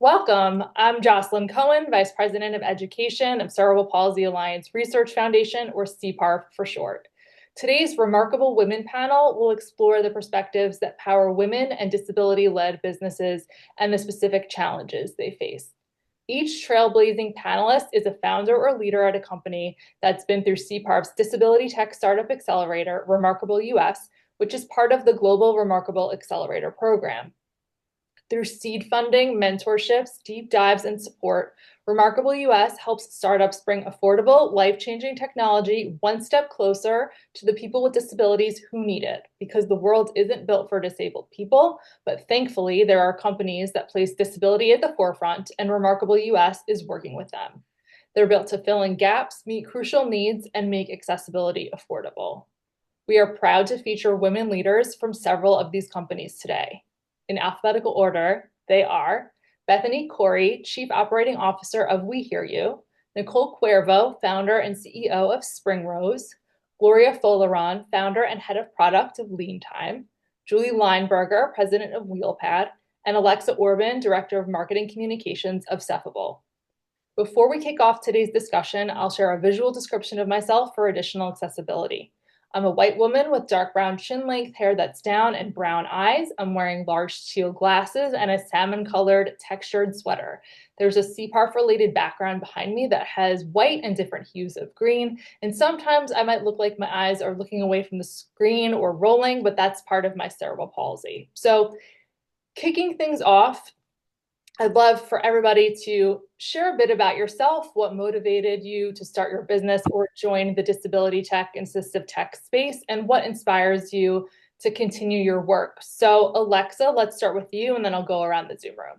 Welcome. I'm Jocelyn Cohen, Vice President of Education of Cerebral Palsy Alliance Research Foundation, or CPARF for short. Today's Remarkable Women panel will explore the perspectives that power women and disability-led businesses and the specific challenges they face. Each trailblazing panelist is a founder or leader at a company that's been through CPARF's Disability Tech Startup Accelerator, Remarkable US, which is part of the Global Remarkable Accelerator program. Through seed funding, mentorships, deep dives, and support, Remarkable US helps startups bring affordable, life-changing technology one step closer to the people with disabilities who need it, because the world isn't built for disabled people, but thankfully there are companies that place disability at the forefront, and Remarkable US is working with them. They're built to fill in gaps, meet crucial needs, and make accessibility affordable. We are proud to feature women leaders from several of these companies today. In alphabetical order, they are Bethanie Couri, Chief Operating Officer of We Hear You, Nicole Cuervo, Founder and CEO of Springrose, Gloria Folaron, Founder and Head of Product of Leantime, Julie Lineberger, President of Wheelpad, and Alexa Orban, Director of Marketing Communications of Ceffable. Before we kick off today's discussion, I'll share a visual description of myself for additional accessibility. I'm a white woman with dark brown chin-length hair that's down and brown eyes. I'm wearing large teal glasses and a salmon-colored textured sweater. There's a CPARF-related background behind me that has white and different hues of green, and sometimes I might look like my eyes are looking away from the screen or rolling, but that's part of my cerebral palsy. So, kicking things off, I'd love for everybody to share a bit about yourself, what motivated you to start your business or join the disability tech and assistive tech space, and what inspires you to continue your work. So Alexa, let's start with you, and then I'll go around the Zoom room.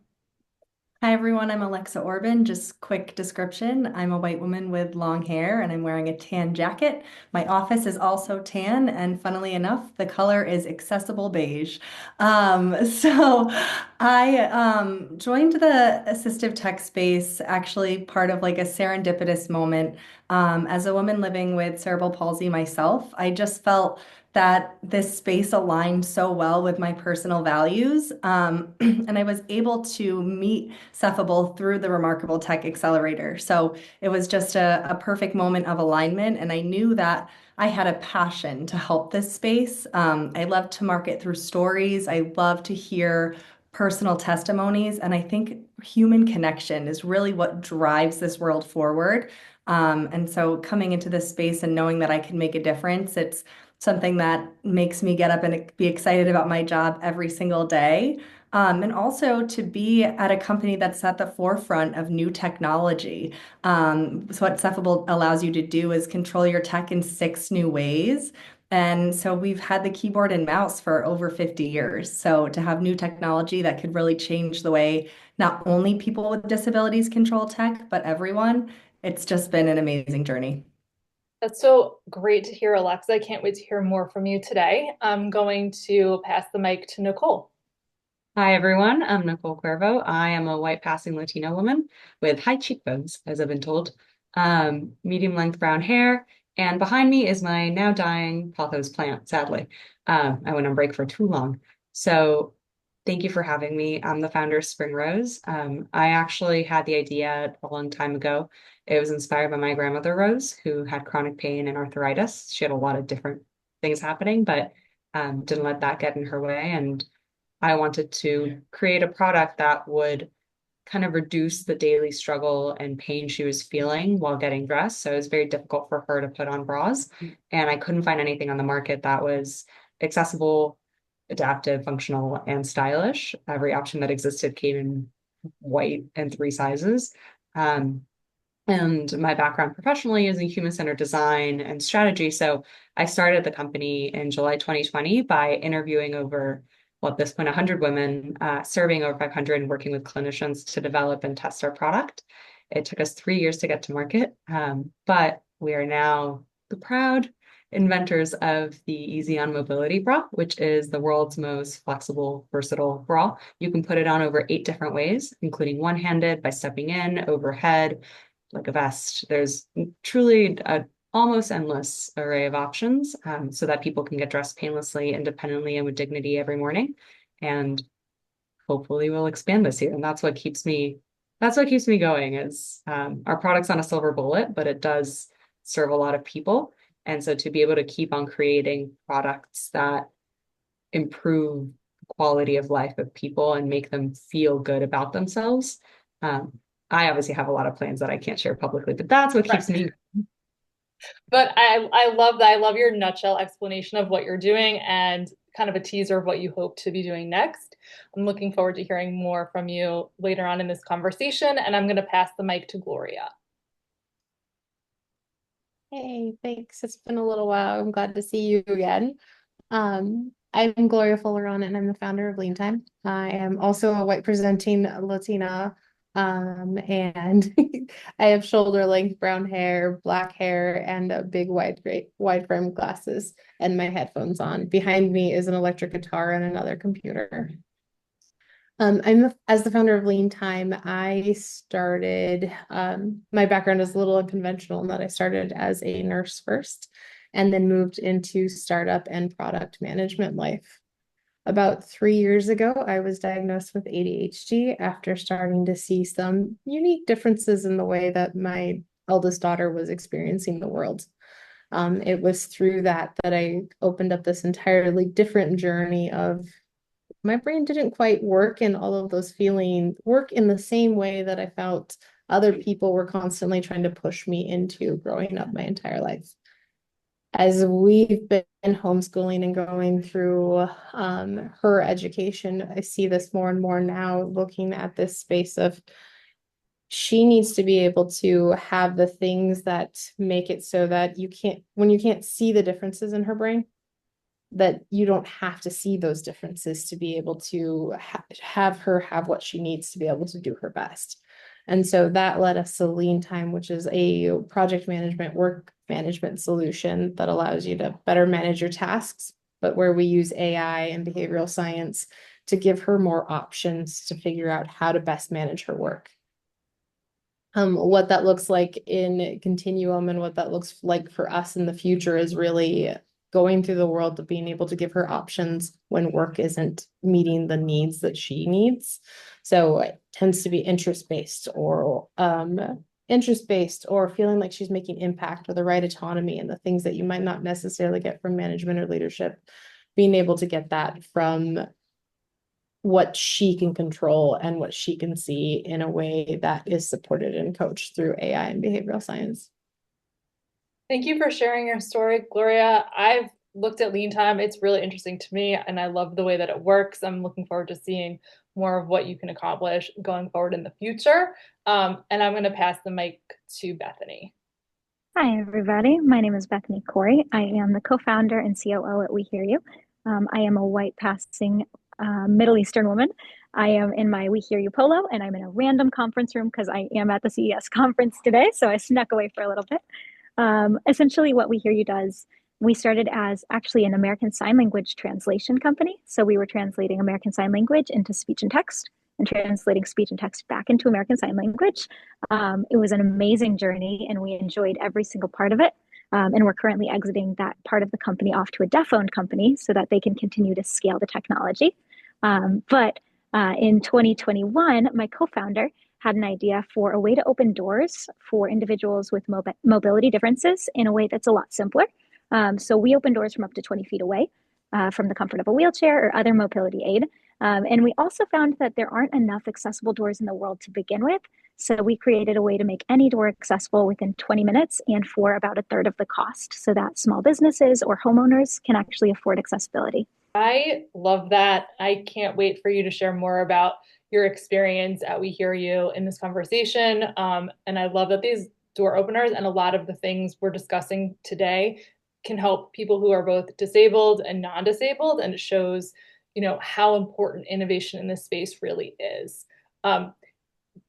Hi everyone, I'm Alexa Orban. Just quick description. I'm a white woman with long hair and I'm wearing a tan jacket. My office is also tan, and funnily enough, the color is accessible beige. So I joined the assistive tech space, actually part of like a serendipitous moment. As a woman living with cerebral palsy myself, I just felt that this space aligned so well with my personal values. And I was able to meet Ceffable through the Remarkable Tech Accelerator. So it was just a perfect moment of alignment. And I knew that I had a passion to help this space. I love to market through stories. I love to hear personal testimonies. And I think human connection is really what drives this world forward. And so coming into this space and knowing that I can make a difference, it's something that makes me get up and be excited about my job every single day. And also to be at a company that's at the forefront of new technology. So what Ceffable allows you to do is control your tech in 6 new ways. And so we've had the keyboard and mouse for over 50 years. So to have new technology that could really change the way not only people with disabilities control tech, but everyone, it's just been an amazing journey. That's so great to hear, Alexa. I can't wait to hear more from you today. I'm going to pass the mic to Nicole. Hi, everyone. I'm Nicole Cuervo. I am a white passing Latina woman with high cheekbones, as I've been told, medium length brown hair, and behind me is my now dying pothos plant, sadly. I went on break for too long. So thank you for having me. I'm the founder of Springrose. I actually had the idea a long time ago. It was inspired by my grandmother, Rose, who had chronic pain and arthritis. She had a lot of different things happening, but didn't let that get in her way. And I wanted to create a product that would kind of reduce the daily struggle and pain she was feeling while getting dressed. So it was very difficult for her to put on bras. And I couldn't find anything on the market that was accessible, adaptive, functional, and stylish. Every option that existed came in white and 3 sizes. And my background professionally is in human-centered design and strategy. So I started the company in July 2020 by interviewing over, well, at this point, 100 women, surveying over 500 and working with clinicians to develop and test our product. It took us 3 years to get to market, but we are now the proud inventors of the Easy On Mobility bra, which is the world's most flexible, versatile bra. You can put it on over 8 different ways, including one-handed, by stepping in, overhead, like a vest. There's truly a almost endless array of options, so that people can get dressed painlessly, independently, and with dignity every morning. And hopefully we'll expand this year. And that's what keeps me going is our product's on a silver bullet, but it does serve a lot of people. And so to be able to keep on creating products that improve the quality of life of people and make them feel good about themselves. I obviously have a lot of plans that I can't share publicly, but that's what keeps me. But I love that. I love your nutshell explanation of what you're doing and kind of a teaser of what you hope to be doing next. I'm looking forward to hearing more from you later on in this conversation, and I'm going to pass the mic to Gloria. Hey, thanks. It's been a little while. I'm glad to see you again. I'm Gloria Folaron, and I'm the founder of Leantime. I am also a white presenting Latina, and I have shoulder length brown hair, black hair, and a big wide frame glasses, and my headphones on. Behind me is an electric guitar and another computer. As the founder of Leantime, I started, my background is a little unconventional in that I started as a nurse first and then moved into startup and product management life. About 3 years ago, I was diagnosed with ADHD after starting to see some unique differences in the way that my eldest daughter was experiencing the world. It was through that I opened up this entirely different journey of my brain didn't quite work in all of those feelings, work in the same way that I felt other people were constantly trying to push me into growing up my entire life. As we've been homeschooling and going through her education, I see this more and more now, looking at this space of she needs to be able to have the things that make it so that when you can't see the differences in her brain, that you don't have to see those differences to be able to have her have what she needs to be able to do her best. And so that led us to Leantime, which is a project management, work management solution that allows you to better manage your tasks, but where we use AI and behavioral science to give her more options to figure out how to best manage her work. What that looks like in Continuum and what that looks like for us in the future is really going through the world of being able to give her options when work isn't meeting the needs that she needs. So it tends to be interest-based or feeling like she's making impact or the right autonomy and the things that you might not necessarily get from management or leadership, being able to get that from what she can control and what she can see in a way that is supported and coached through AI and behavioral science. Thank you for sharing your story, Gloria. I've looked at Leantime. It's really interesting to me, and I love the way that it works. I'm looking forward to seeing more of what you can accomplish going forward in the future. And I'm going to pass the mic to Bethanie. Hi, everybody. My name is Bethanie Couri. I am the co-founder and COO at We Hear You. I am a white passing Middle Eastern woman. I am in my We Hear You polo, and I'm in a random conference room because I am at the CES conference today, so I snuck away for a little bit. Essentially, what We Hear You does, we started as actually an American Sign Language translation company. So we were translating American Sign Language into speech and text and translating speech and text back into American Sign Language. It was an amazing journey, and we enjoyed every single part of it. And we're currently exiting that part of the company off to a deaf-owned company so that they can continue to scale the technology. But in 2021, my co-founder had an idea for a way to open doors for individuals with mobility differences in a way that's a lot simpler. So we open doors from up to 20 feet away from the comfort of a wheelchair or other mobility aid. And we also found that there aren't enough accessible doors in the world to begin with. So we created a way to make any door accessible within 20 minutes and for about a third of the cost so that small businesses or homeowners can actually afford accessibility. I love that. I can't wait for you to share more about your experience at We Hear You in this conversation. And I love that these door openers and a lot of the things we're discussing today can help people who are both disabled and non-disabled. And it shows, how important innovation in this space really is.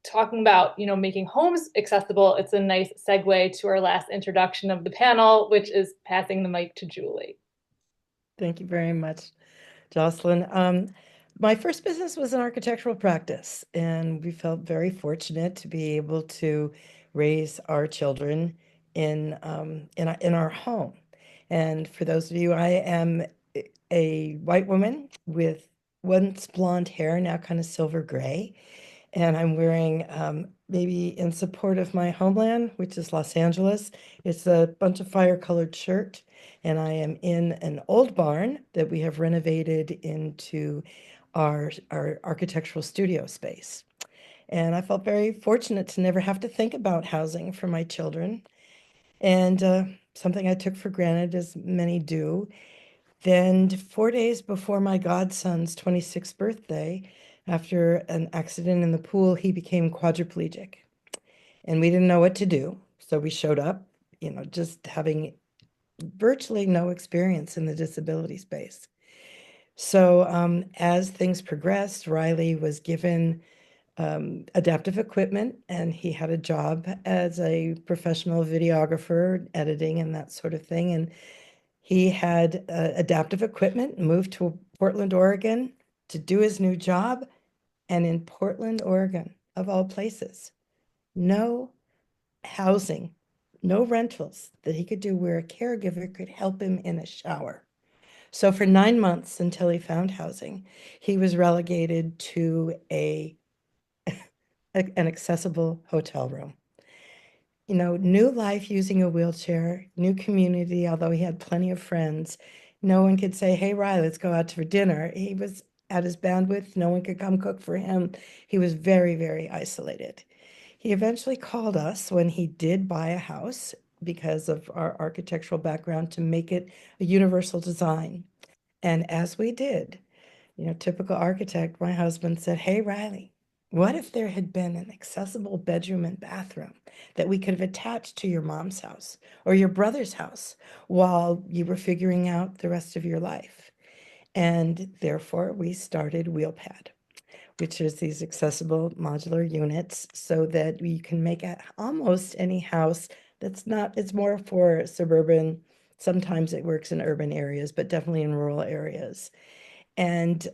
Talking about, making homes accessible, it's a nice segue to our last introduction of the panel, which is passing the mic to Julie. Thank you very much, Jocelyn. My first business was an architectural practice, and we felt very fortunate to be able to raise our children in our home. And for those of you, I am a white woman with once blonde hair, now kind of silver gray. And I'm wearing, maybe in support of my homeland, which is Los Angeles. It's a bunch of fire-colored shirt. And I am in an old barn that we have renovated into our architectural studio space. And I felt very fortunate to never have to think about housing for my children. And something I took for granted, as many do. Then 4 days before my godson's 26th birthday, after an accident in the pool, he became quadriplegic. And we didn't know what to do. So we showed up, just having virtually no experience in the disability space. So as things progressed, Riley was given adaptive equipment, and he had a job as a professional videographer, editing and that sort of thing. And he had adaptive equipment, moved to Portland, Oregon to do his new job. And in Portland, Oregon, of all places, no housing, no rentals that he could do where a caregiver could help him in a shower. So for 9 months until he found housing, he was relegated to an accessible hotel room. New life using a wheelchair, new community, although he had plenty of friends. No one could say, hey, Riley, let's go out for dinner. He was at his bandwidth. No one could come cook for him. He was very, very isolated. He eventually called us when he did buy a house because of our architectural background to make it a universal design. And as we did, typical architect, my husband said, hey, Riley, what if there had been an accessible bedroom and bathroom that we could have attached to your mom's house or your brother's house while you were figuring out the rest of your life? And therefore, we started Wheelpad, which is these accessible modular units so that you can make almost any house it's more for suburban. Sometimes it works in urban areas, but definitely in rural areas. And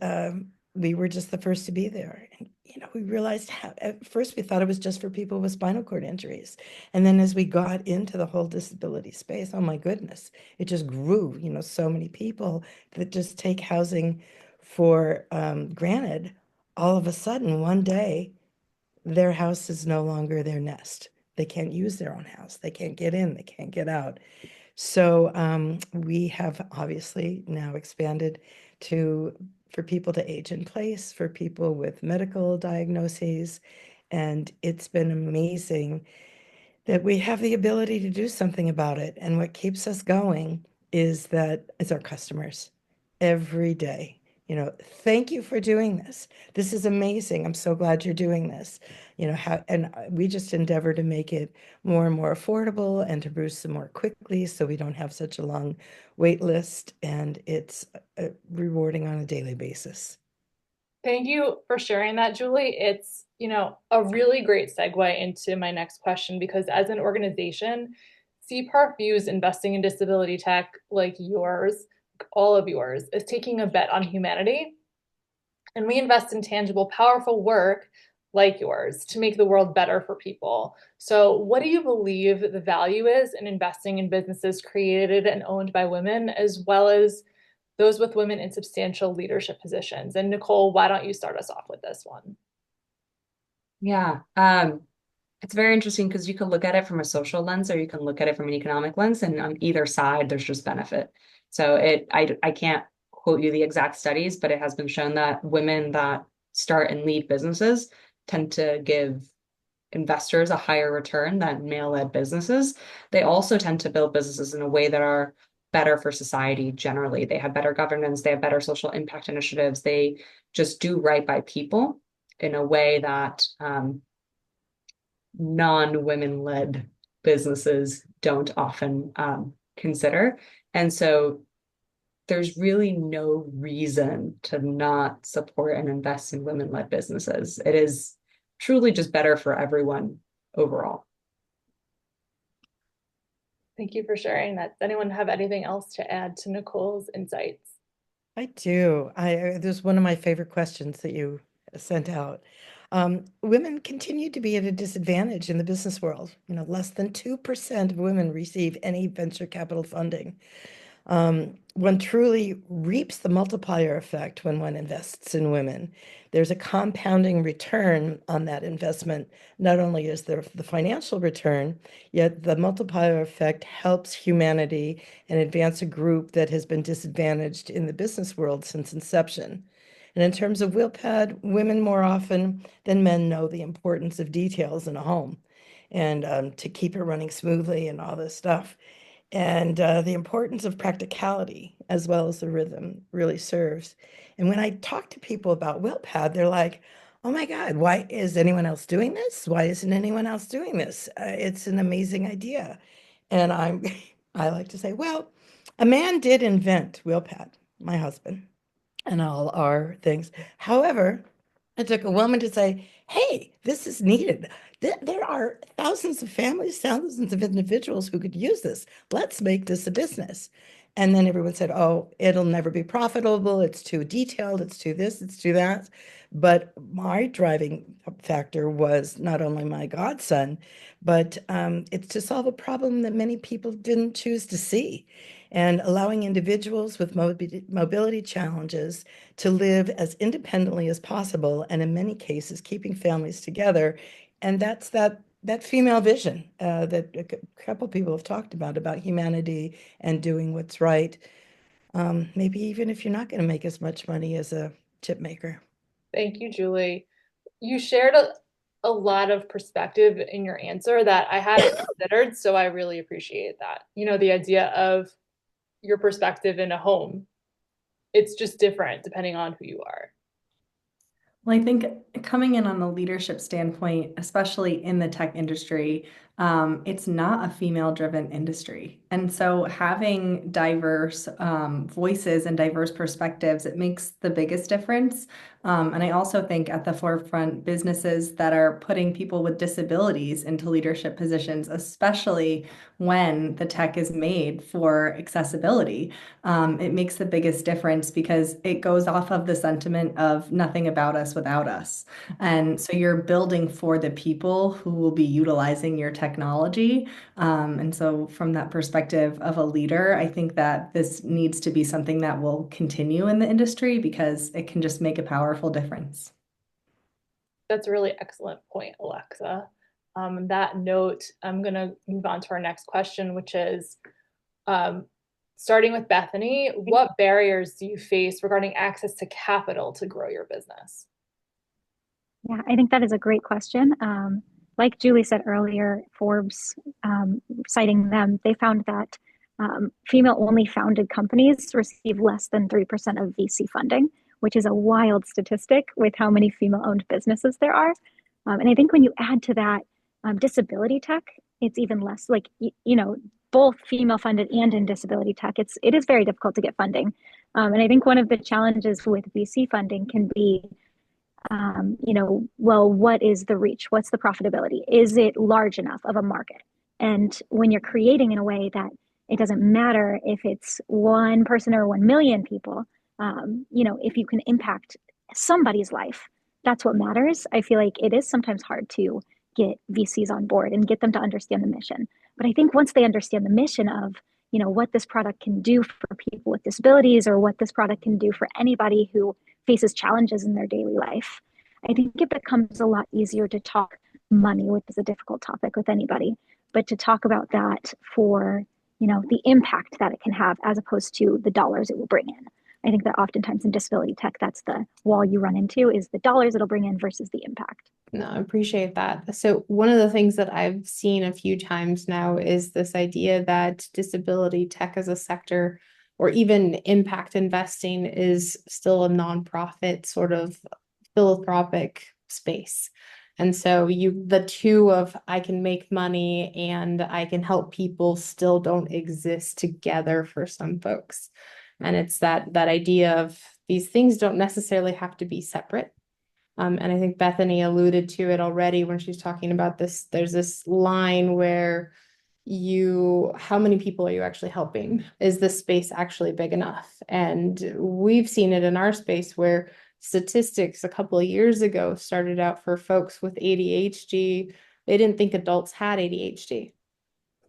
we were just the first to be there. And, we realized at first we thought it was just for people with spinal cord injuries. And then as we got into the whole disability space, oh my goodness, it just grew, so many people that just take housing for granted. All of a sudden, one day, their house is no longer their nest. They can't use their own house. They can't get in, they can't get out. So we have obviously now expanded for people to age in place, for people with medical diagnoses. And it's been amazing that we have the ability to do something about it. And what keeps us going is our customers every day. Thank you for doing this. This is amazing. I'm so glad you're doing this. And we just endeavor to make it more and more affordable and to produce them more quickly so we don't have such a long wait list, and it's rewarding on a daily basis. Thank you for sharing that, Julie. It's, a really great segue into my next question, because as an organization, CPARF views investing in disability tech like yours, all of yours, as taking a bet on humanity. And we invest in tangible, powerful work like yours to make the world better for people. So what do you believe the value is in investing in businesses created and owned by women, as well as those with women in substantial leadership positions? And Nicole, why don't you start us off with this one? Yeah, it's very interesting because you can look at it from a social lens or you can look at it from an economic lens, and on either side, there's just benefit. So I can't quote you the exact studies, but it has been shown that women that start and lead businesses tend to give investors a higher return than male-led businesses. They also tend to build businesses in a way that are better for society generally. They have better governance, they have better social impact initiatives, they just do right by people in a way that non-women led businesses don't often consider. And so there's really no reason to not support and invest in women-led businesses. It is truly just better for everyone overall. Thank you for sharing that. Does anyone have anything else to add to Nicole's insights? I do. There's one of my favorite questions that you sent out. Women continue to be at a disadvantage in the business world. Less than 2% of women receive any venture capital funding. One truly reaps the multiplier effect when one invests in women. There's a compounding return on that investment. Not only is there the financial return, yet the multiplier effect helps humanity and advance a group that has been disadvantaged in the business world since inception. And in terms of WheelPad, women more often than men know the importance of details in a home and to keep it running smoothly and all this stuff. And the importance of practicality as well as the rhythm really serves. And when I talk to people about WillPad, they're like, oh my God, why is anyone else doing this? Why isn't anyone else doing this? It's an amazing idea. And I like to say, well, a man did invent WillPad, my husband, and all our things. However, it took a woman to say, hey, this is needed. There are thousands of families, thousands of individuals who could use this. Let's make this a business. And then everyone said, oh, it'll never be profitable. It's too detailed. It's too this, it's too that. But my driving factor was not only my godson, but it's to solve a problem that many people didn't choose to see. And allowing individuals with mobility challenges to live as independently as possible, and in many cases, keeping families together. And that's that female vision that a couple people have talked about humanity and doing what's right. Maybe even if you're not going to make as much money as a chip maker. Thank you, Julie. You shared a lot of perspective in your answer that I hadn't considered, so I really appreciate that. You know, the idea of your perspective in a home. It's just different depending on who you are. Well, I think coming in on the leadership standpoint, especially in the tech industry, it's not a female-driven industry. And so having diverse voices and diverse perspectives, it makes the biggest difference. And I also think at the forefront, businesses that are putting people with disabilities into leadership positions, especially when the tech is made for accessibility, it makes the biggest difference because it goes off of the sentiment of nothing about us without us. And so you're building for the people who will be utilizing your technology. And so from that perspective of a leader, I think that this needs to be something that will continue in the industry because it can just make a powerful difference. That's a really excellent point, Alexa. On that note, I'm going to move on to our next question, which is starting with Bethanie, what barriers do you face regarding access to capital to grow your business? Yeah, I think that is a great question. Like Julie said earlier, Forbes, citing them, they found that female-only founded companies receive less than 3% of VC funding, which is a wild statistic with how many female-owned businesses there are. And I think when you add to that disability tech, it's even less. Like, you know, both female-funded and in disability tech, it is very difficult to get funding. And I think one of the challenges with VC funding can be you know, well, what is the reach? What's the profitability? Is it large enough of a market? And when you're creating in a way that it doesn't matter if it's one person or 1 million people, you know, if you can impact somebody's life, that's what matters. I feel like it is sometimes hard to get VCs on board and get them to understand the mission. But I think once they understand the mission of, you know, what this product can do for people with disabilities or what this product can do for anybody who faces challenges in their daily life, I think it becomes a lot easier to talk money, which is a difficult topic with anybody, but to talk about that for, you know, the impact that it can have as opposed to the dollars it will bring in. I think that oftentimes in disability tech, that's the wall you run into is the dollars it'll bring in versus the impact. No, I appreciate that. So one of the things that I've seen a few times now is this idea that disability tech as a sector or even impact investing is still a nonprofit sort of philanthropic space. And so the two of I can make money and I can help people still don't exist together for some folks. And it's that idea of these things don't necessarily have to be separate. And I think Bethanie alluded to it already when she's talking about this. There's this line where how many people are you actually helping? Is the space actually big enough? And we've seen it in our space where statistics a couple of years ago started out for folks with ADHD. They didn't think adults had ADHD.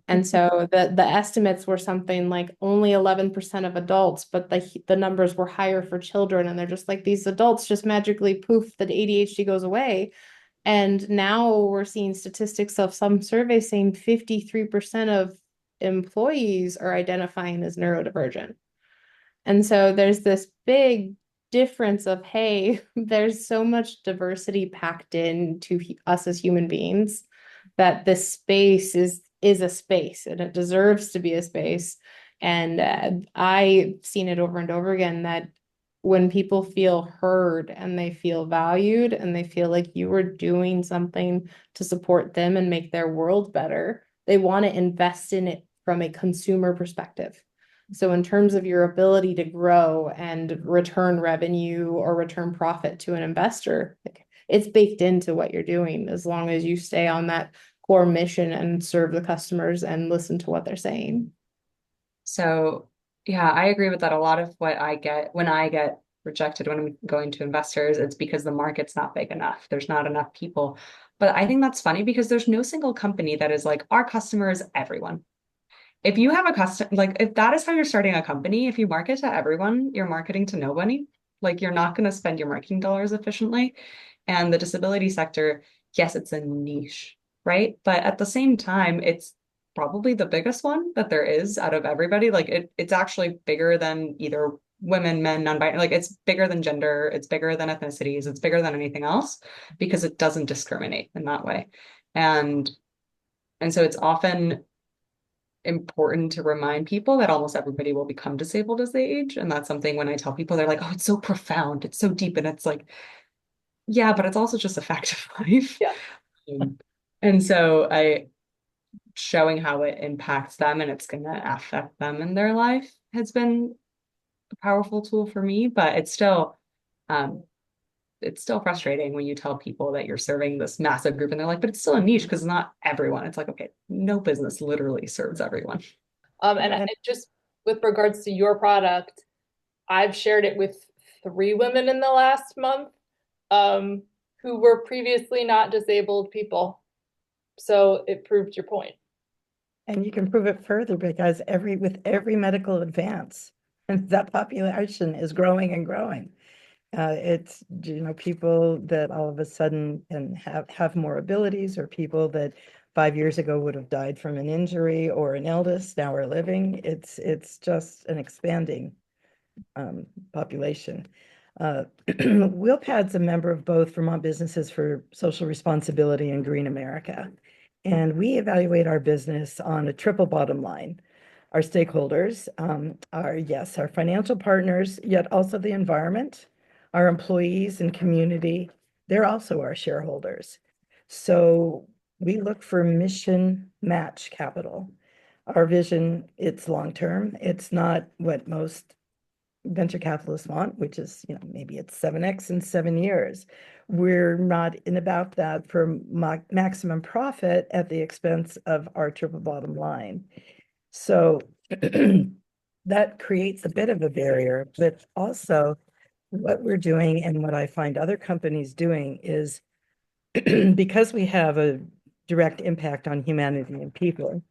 And so the estimates were something like only 11% of adults, but the numbers were higher for children. And they're just like, these adults just magically poof, the ADHD goes away. And now we're seeing statistics of some surveys saying 53% of employees are identifying as neurodivergent. And so there's this big difference of, hey, there's so much diversity packed into us as human beings that this space is a space and it deserves to be a space. And I've seen it over and over again that when people feel heard and they feel valued and they feel like you are doing something to support them and make their world better, they want to invest in it from a consumer perspective. So in terms of your ability to grow and return revenue or return profit to an investor, it's baked into what you're doing as long as you stay on that core mission and serve the customers and listen to what they're saying. So yeah, I agree with that. A lot of what I get when I get rejected when I'm going to investors, it's because the market's not big enough. There's not enough people. But I think that's funny because there's no single company that is like, our customer is everyone. If you have a custom, like if that is how you're starting a company, if you market to everyone, you're marketing to nobody. Like you're not going to spend your marketing dollars efficiently. And the disability sector, yes, it's a niche, right? But at the same time, it's probably the biggest one that there is out of everybody. Like it's actually bigger than either women, men, non-binary. Like it's bigger than gender, it's bigger than ethnicities, it's bigger than anything else because it doesn't discriminate in that way. And and so it's often important to remind people that almost everybody will become disabled as they age. And that's something when I tell people, they're like, oh, it's so profound, it's so deep. And it's like, yeah, but it's also just a fact of life. Yeah. And so I showing how it impacts them and it's going to affect them in their life has been a powerful tool for me, but um, it's still frustrating when you tell people that you're serving this massive group and they're like, but it's still a niche because not everyone. It's like, okay, no business literally serves everyone. And just with regards to your product, I've shared it with 3 women in the last month, who were previously not disabled people. So it proved your point. And you can prove it further because with every medical advance, that population is growing and growing. It's, people that all of a sudden can have more abilities, or people that 5 years ago would have died from an injury or an illness now are living. It's just an expanding population. Wheelpad's a member of both Vermont Businesses for Social Responsibility and Green America. And we evaluate our business on a triple bottom line. Our stakeholders are, yes, our financial partners, yet also the environment, our employees and community. They're also our shareholders. So we look for mission match capital. Our vision, it's long-term. It's not what most venture capitalists want, which is, maybe it's 7x in 7 years. We're not in about that for maximum profit at the expense of our triple bottom line. So that creates a bit of a barrier, but also what we're doing and what I find other companies doing is because we have a direct impact on humanity and people,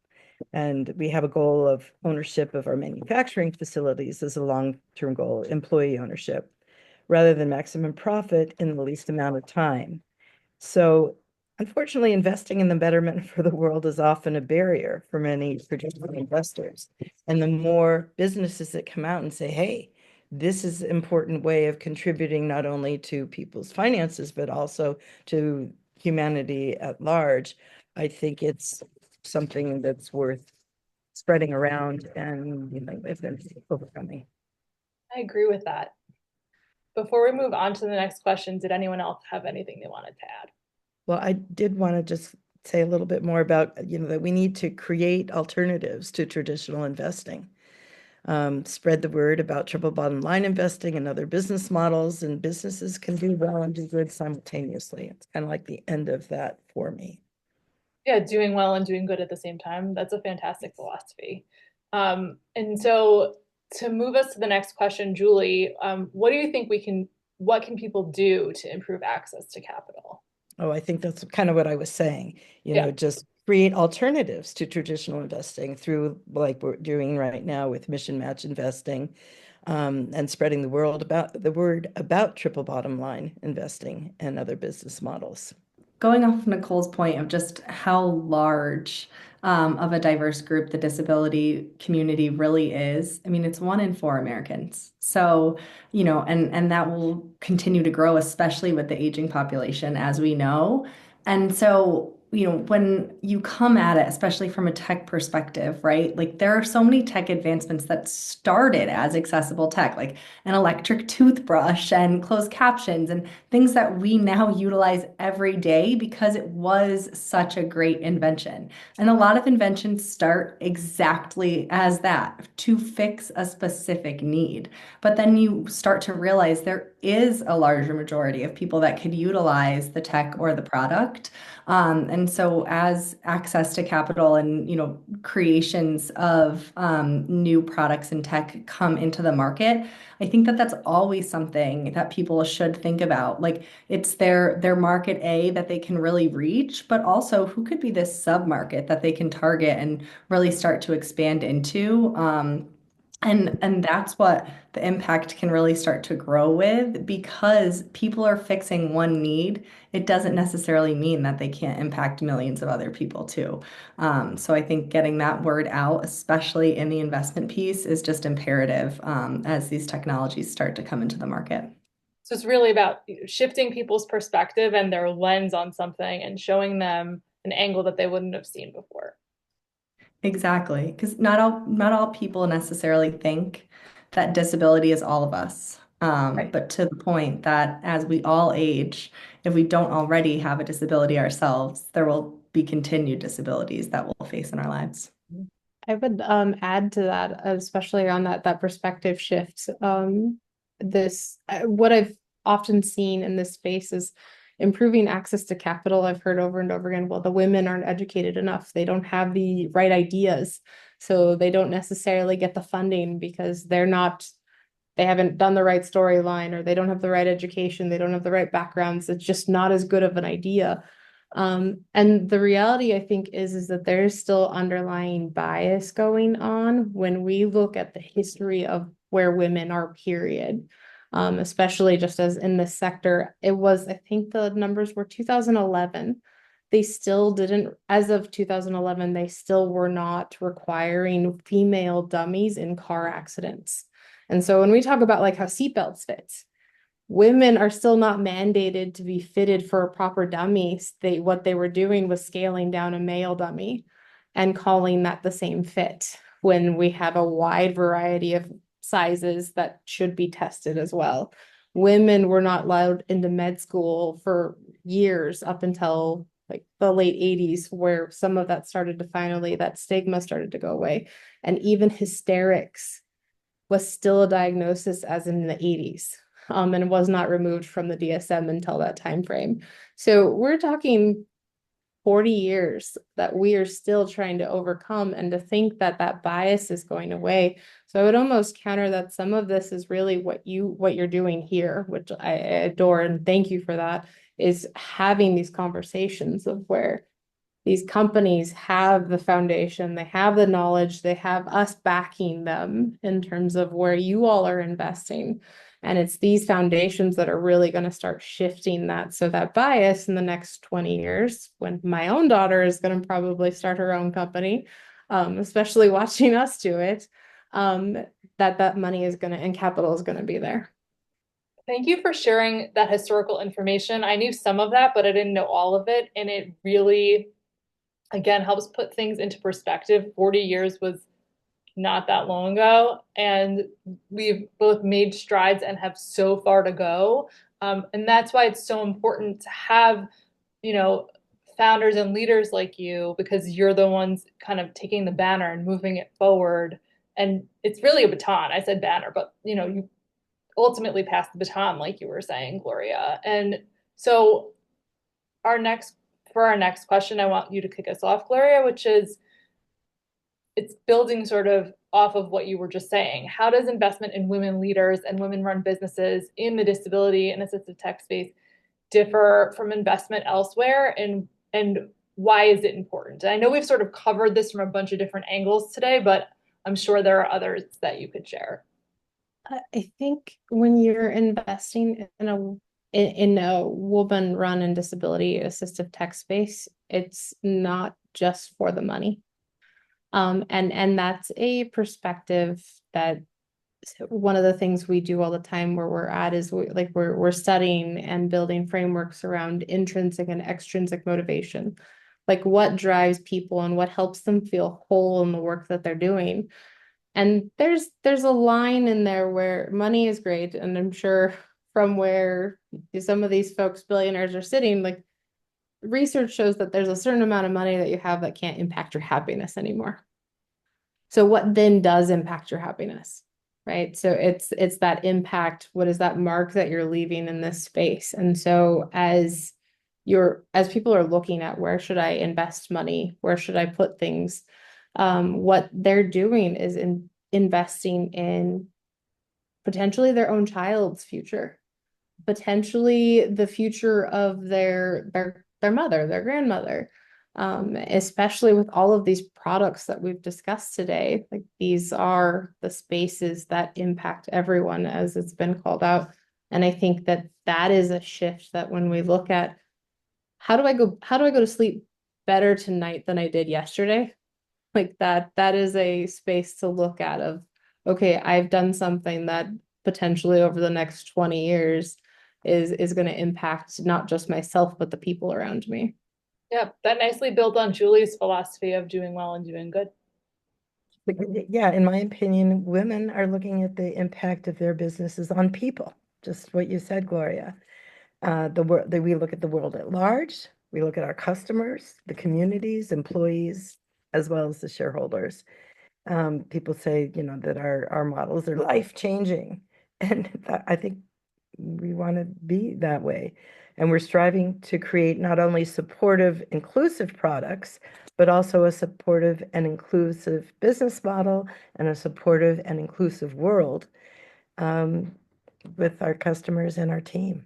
and we have a goal of ownership of our manufacturing facilities as a long-term goal, employee ownership, rather than maximum profit in the least amount of time. So unfortunately, investing in the betterment for the world is often a barrier for many traditional investors. And the more businesses that come out and say, hey, this is an important way of contributing not only to people's finances, but also to humanity at large, I think it's something that's worth spreading around and, if there's overcoming. I agree with that. Before we move on to the next question, did anyone else have anything they wanted to add? Well, I did want to just say a little bit more about, that we need to create alternatives to traditional investing. Spread the word about triple bottom line investing and other business models, and businesses can do well and do good simultaneously. It's kind of like the end of that for me. Yeah, doing well and doing good at the same time. That's a fantastic philosophy. And so to move us to the next question, Julie, what do you think what can people do to improve access to capital? Oh, I think that's kind of what I was saying, Yeah. just create alternatives to traditional investing through, like we're doing right now with mission match investing, and spreading the word about triple bottom line investing and other business models. Going off Nicole's point of just how large of a diverse group the disability community really is. I mean, it's 1 in 4 Americans. So, and that will continue to grow, especially with the aging population, as we know. And so, when you come at it, especially from a tech perspective, right? Like there are so many tech advancements that started as accessible tech, like an electric toothbrush and closed captions and things that we now utilize every day because it was such a great invention. And a lot of inventions start exactly as that, to fix a specific need. But then you start to realize there is a larger majority of people that could utilize the tech or the product. And so as access to capital and, creations of new products and tech come into the market, I think that that's always something that people should think about. Like it's their market A that they can really reach, but also who could be this sub-market that they can target and really start to expand into. And that's what the impact can really start to grow with, because people are fixing one need. It doesn't necessarily mean that they can't impact millions of other people too. So I think getting that word out, especially in the investment piece, is just imperative as these technologies start to come into the market. So it's really about shifting people's perspective and their lens on something and showing them an angle that they wouldn't have seen before. Exactly, because not all people necessarily think that disability is all of us. Right. But to the point that as we all age, if we don't already have a disability ourselves, there will be continued disabilities that we'll face in our lives. I would add to that, especially on that perspective shift. What I've often seen in this space is improving access to capital. I've heard over and over again, well, the women aren't educated enough. They don't have the right ideas. So they don't necessarily get the funding because they haven't done the right storyline, or they don't have the right education. They don't have the right backgrounds. It's just not as good of an idea. And the reality, I think, is that there's still underlying bias going on when we look at the history of where women are, period. Especially just as in this sector, it was, I think the numbers were 2011. They still didn't, as of 2011, they still were not requiring female dummies in car accidents. And so when we talk about like how seatbelts fit, women are still not mandated to be fitted for a proper dummy. What they were doing was scaling down a male dummy and calling that the same fit, when we have a wide variety of sizes that should be tested as well. Women were not allowed into med school for years, up until like the late 80s, where some of that started to finally, that stigma started to go away. And even hysterics was still a diagnosis as in the 80s, and was not removed from the DSM until that time frame. So we're talking 40 years that we are still trying to overcome, and to think that that bias is going away. So I would almost counter that some of this is really what you're doing here, which I adore, and thank you for that, is having these conversations of where these companies have the foundation, they have the knowledge, they have us backing them in terms of where you all are investing. And it's these foundations that are really going to start shifting that. So that bias in the next 20 years, when my own daughter is going to probably start her own company, especially watching us do it, that money is going to, and capital is going to be there. Thank you for sharing that historical information. I knew some of that, but I didn't know all of it. And it really, again, helps put things into perspective. 40 years was not that long ago, and we've both made strides and have so far to go. And that's why it's so important to have, founders and leaders like you, because you're the ones kind of taking the banner and moving it forward. And it's really a baton. I said banner, but you ultimately pass the baton, like you were saying, Gloria. And so for our next question, I want you to kick us off, Gloria, which is, it's building sort of off of what you were just saying. How does investment in women leaders and women-run businesses in the disability and assistive tech space differ from investment elsewhere? And why is it important? And I know we've sort of covered this from a bunch of different angles today, but I'm sure there are others that you could share. I think when you're investing in a woman-run and disability assistive tech space, it's not just for the money. And that's a perspective that one of the things we do all the time where we're at is we're studying and building frameworks around intrinsic and extrinsic motivation, like what drives people and what helps them feel whole in the work that they're doing. And there's a line in there where money is great, and I'm sure from where some of these folks, billionaires, are sitting, like research shows that there's a certain amount of money that you have that can't impact your happiness anymore. So what then does impact your happiness, right? So it's that impact. What is that mark that you're leaving in this space? And so as people are looking at where should I invest money, where should I put things, what they're doing is investing in potentially their own child's future, potentially the future of their mother, their grandmother. Especially with all of these products that we've discussed today, like these are the spaces that impact everyone, as it's been called out. And I think that is a shift that when we look at how do I go to sleep better tonight than I did yesterday? Like that is a space to look at of, okay, I've done something that potentially over the next 20 years is going to impact not just myself, but the people around me. Yeah, that nicely built on Julie's philosophy of doing well and doing good. Yeah, in my opinion, women are looking at the impact of their businesses on people. Just what you said, Gloria. We look at the world at large. We look at our customers, the communities, employees, as well as the shareholders. People say, that our models are life-changing, and I think we want to be that way. And we're striving to create not only supportive, inclusive products, but also a supportive and inclusive business model and a supportive and inclusive world with our customers and our team.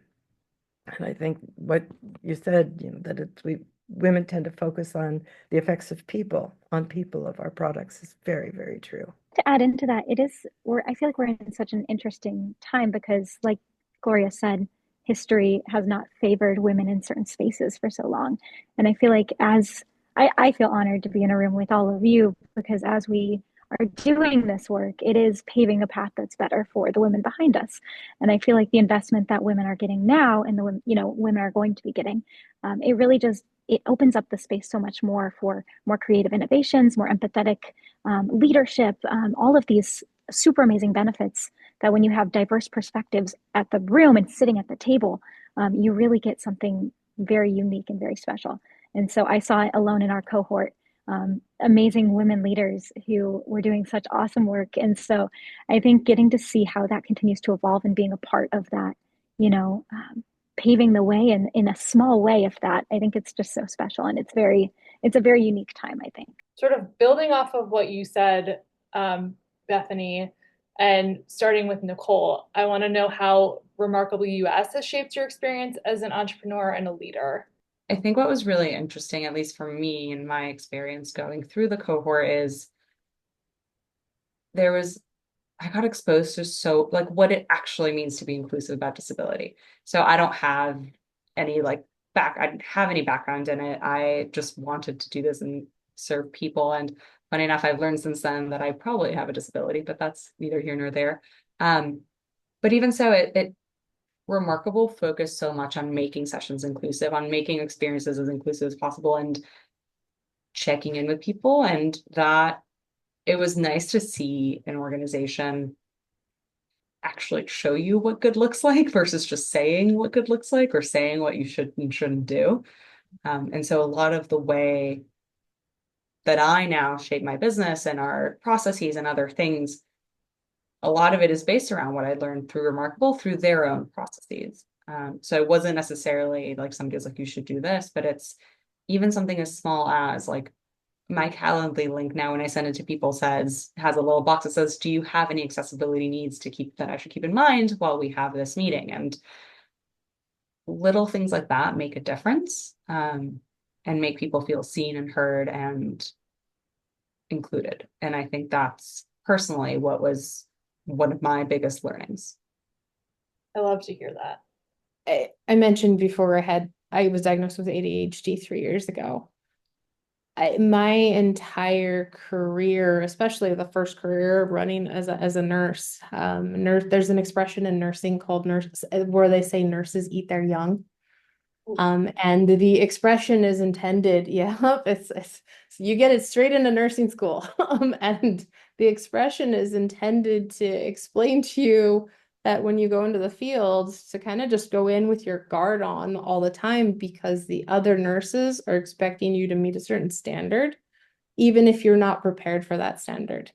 And I think what you said, that women tend to focus on the effects of people, on people of our products is very, very true. To add into that, I feel like we're in such an interesting time because, like Gloria said, history has not favored women in certain spaces for so long. And I feel like I feel honored to be in a room with all of you because as we are doing this work, it is paving a path that's better for the women behind us. And I feel like the investment that women are getting now and women are going to be getting, it really just, it opens up the space so much more for more creative innovations, more empathetic leadership, all of these super amazing benefits that when you have diverse perspectives at the room and sitting at the table, you really get something very unique and very special. And so I saw it alone in our cohort, amazing women leaders who were doing such awesome work. And so I think getting to see how that continues to evolve and being a part of that, paving the way in a small way of that, I think it's just so special. And it's a very unique time, I think. Sort of building off of what you said, Bethany, and starting with Nicole, I want to know how Remarkable US has shaped your experience as an entrepreneur and a leader. I think what was really interesting, at least for me in my experience going through the cohort, is I got exposed to what it actually means to be inclusive about disability. So I don't have any I didn't have any background in it. I just wanted to do this and serve people. And funny enough, I've learned since then that I probably have a disability, but that's neither here nor there. But even so, it Remarkable focused so much on making sessions inclusive, on making experiences as inclusive as possible and checking in with people. And that it was nice to see an organization actually show you what good looks like versus just saying what good looks like or saying what you should and shouldn't do. And so a lot of the way that I now shape my business and our processes and other things, a lot of it is based around what I learned through Remarkable, through their own processes. So it wasn't necessarily like somebody was like, you should do this, but it's even something as small as like my Calendly link now, when I send it to people, has a little box that says, do you have any accessibility needs that I should keep in mind while we have this meeting? And little things like that make a difference. and make people feel seen and heard and included. And I think that's personally what was one of my biggest learnings. I love to hear that. I mentioned before I was diagnosed with ADHD 3 years ago. My entire career, especially the first career running as a nurse, there's an expression in nursing called nurse where they say nurses eat their young. And the expression is intended, yeah, it's you get it straight into nursing school. And the expression is intended to explain to you that when you go into the field, to kind of just go in with your guard on all the time because the other nurses are expecting you to meet a certain standard, even if you're not prepared for that standard.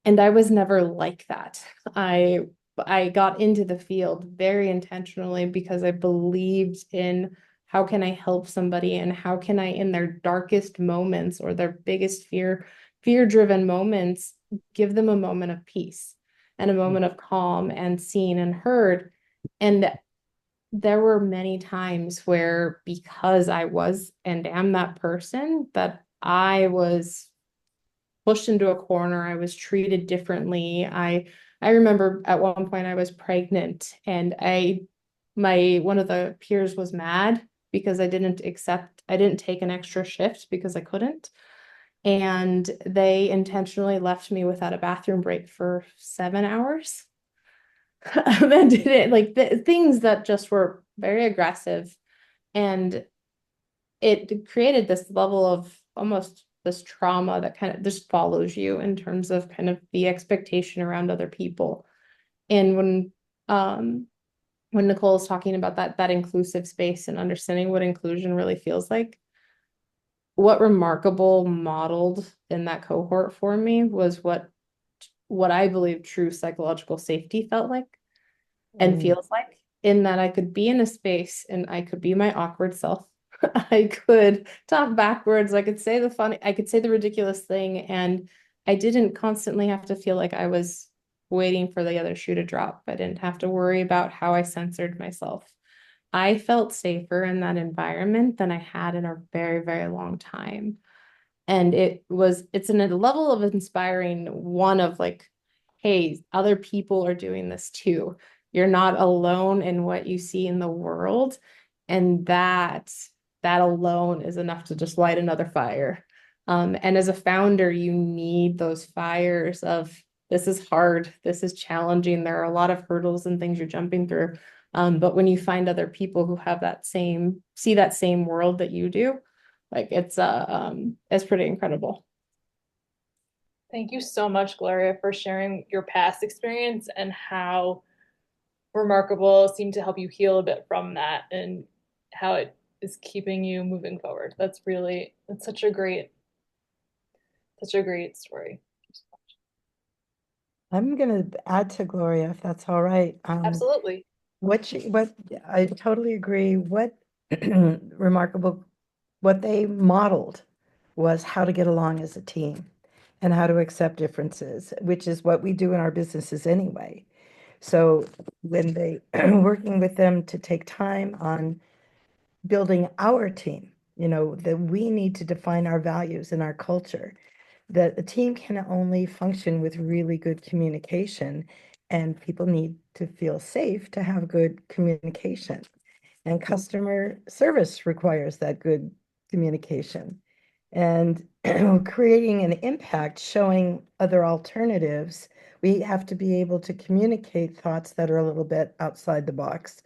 And I was never like that. I got into the field very intentionally because I believed in how can I help somebody and how can I, in their darkest moments or their biggest fear-driven moments, give them a moment of peace and a moment of calm and seen and heard. And there were many times where because I was and am that person, that I was pushed into a corner. I was treated differently. I remember at one point I was pregnant and one of the peers was mad because I didn't take an extra shift because I couldn't. And they intentionally left me without a bathroom break for 7 hours. And did it like things that just were very aggressive. And it created this level of almost this trauma that kind of just follows you in terms of kind of the expectation around other people. And when Nicole is talking about that inclusive space and understanding what inclusion really feels like, what Remarkable modeled in that cohort for me was what I believe true psychological safety felt like and feels like, in that I could be in a space and I could be my awkward self. I could talk backwards. I could say the ridiculous thing. And I didn't constantly have to feel like I was waiting for the other shoe to drop. I didn't have to worry about how I censored myself. I felt safer in that environment than I had in a very, very long time. And it's in a level of inspiring one of like, hey, other people are doing this too. You're not alone in what you see in the world. And that alone is enough to just light another fire. And as a founder, you need those fires of this is hard, this is challenging. There are a lot of hurdles and things you're jumping through. But when you find other people who have see that same world that you do, like it's pretty incredible. Thank you so much, Gloria, for sharing your past experience and how Remarkable seemed to help you heal a bit from that and how it is keeping you moving forward. That's such a great story. I'm going to add to Gloria, if that's all right. Absolutely. What I totally agree. What Remarkable, what they modeled was how to get along as a team and how to accept differences, which is what we do in our businesses anyway. So when they working with them to take time on building our team, that we need to define our values and our culture, that a team can only function with really good communication, and people need to feel safe to have good communication. And customer service requires that good communication. And creating an impact, showing other alternatives, we have to be able to communicate thoughts that are a little bit outside the box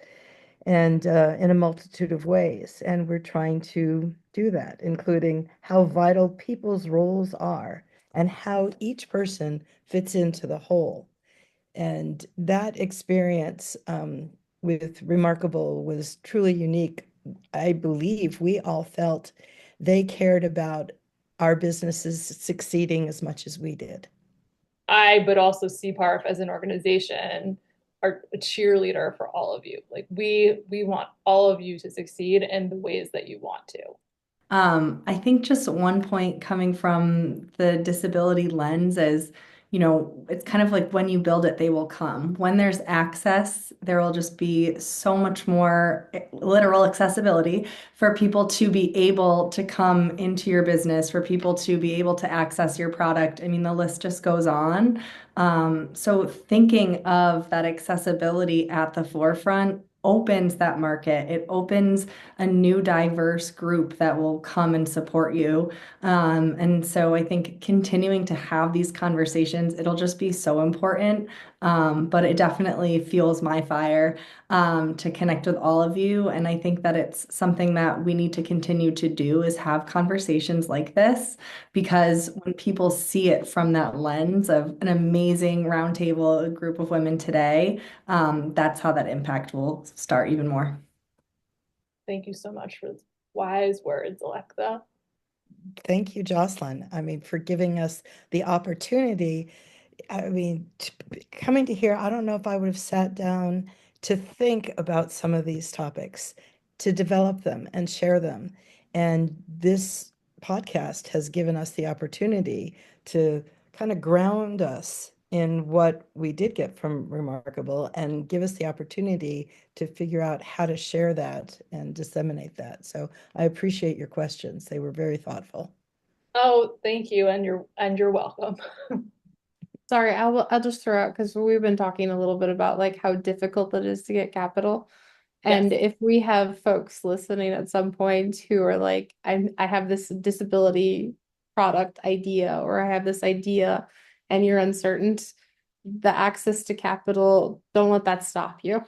and in a multitude of ways. And we're trying to do that, including how vital people's roles are and how each person fits into the whole. And that experience with Remarkable was truly unique. I believe we all felt they cared about our businesses succeeding as much as we did. But also CPARF as an organization are a cheerleader for all of you. Like we want all of you to succeed in the ways that you want to. I think just one point coming from the disability lens is, it's kind of like when you build it, they will come. When there's access, there will just be so much more literal accessibility for people to be able to come into your business, for people to be able to access your product. I mean, the list just goes on. So thinking of that accessibility at the forefront opens that market. It opens a new diverse group that will come and support you. And so I think continuing to have these conversations, it'll just be so important. But it definitely fuels my fire to connect with all of you. And I think that it's something that we need to continue to do is have conversations like this, because when people see it from that lens of an amazing roundtable group of women today, that's how that impact will start even more. Thank you so much for those wise words, Alexa. Thank you, Jocelyn. I mean, for giving us the opportunity. I mean, coming to here, I don't know if I would have sat down to think about some of these topics, to develop them and share them. And this podcast has given us the opportunity to kind of ground us in what we did get from Remarkable and give us the opportunity to figure out how to share that and disseminate that. So I appreciate your questions. They were very thoughtful. Oh, thank you, and you're welcome. Sorry, I'll just throw out because we've been talking a little bit about like how difficult it is to get capital. And Yes. if we have folks listening at some point who are like, I have this disability product idea, or I have this idea, and you're uncertain, the access to capital, don't let that stop you.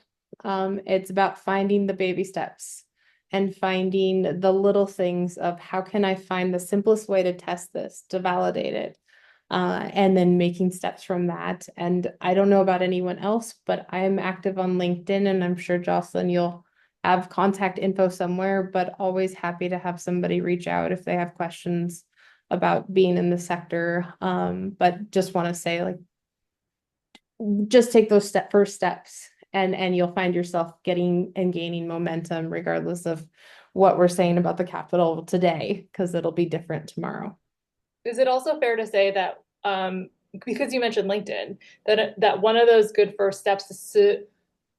It's about finding the baby steps and finding the little things of how can I find the simplest way to test this, to validate it, and then making steps from that. And I don't know about anyone else, but I'm active on LinkedIn, and I'm sure Jocelyn, you'll have contact info somewhere, but always happy to have somebody reach out if they have questions about being in the sector. But just want to say, like, just take those first steps, and you'll find yourself getting and gaining momentum regardless of what we're saying about the capital today, because it'll be different tomorrow. Is it also fair to say that, because you mentioned LinkedIn, that one of those good first steps is to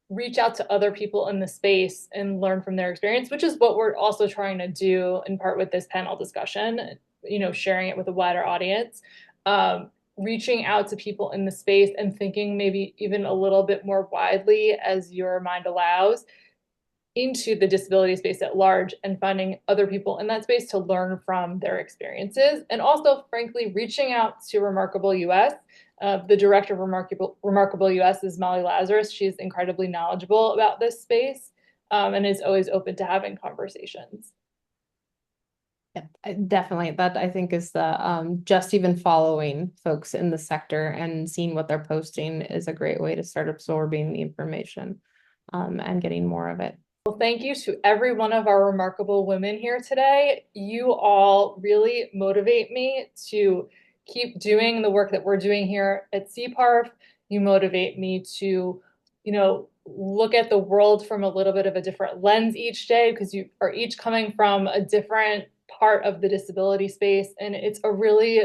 reach out to other people in the space and learn from their experience, which is what we're also trying to do in part with this panel discussion, sharing it with a wider audience, reaching out to people in the space and thinking maybe even a little bit more widely as your mind allows into the disability space at large, and finding other people in that space to learn from their experiences. And also, frankly, reaching out to Remarkable US. The director of Remarkable US is Molly Lazarus. She's incredibly knowledgeable about this space, and is always open to having conversations. Yeah, definitely. That I think is the just even following folks in the sector and seeing what they're posting is a great way to start absorbing the information, and getting more of it. Well, thank you to every one of our remarkable women here today. You all really motivate me to keep doing the work that we're doing here at CPARF. You motivate me to, look at the world from a little bit of a different lens each day, because you are each coming from a different part of the disability space. And it's a really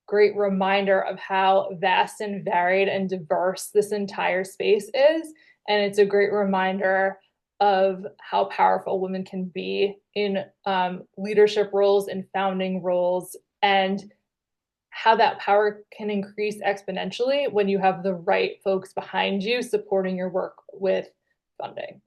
great reminder of how vast and varied and diverse this entire space is. And it's a great reminder of how powerful women can be in leadership roles and founding roles, and how that power can increase exponentially when you have the right folks behind you supporting your work with funding.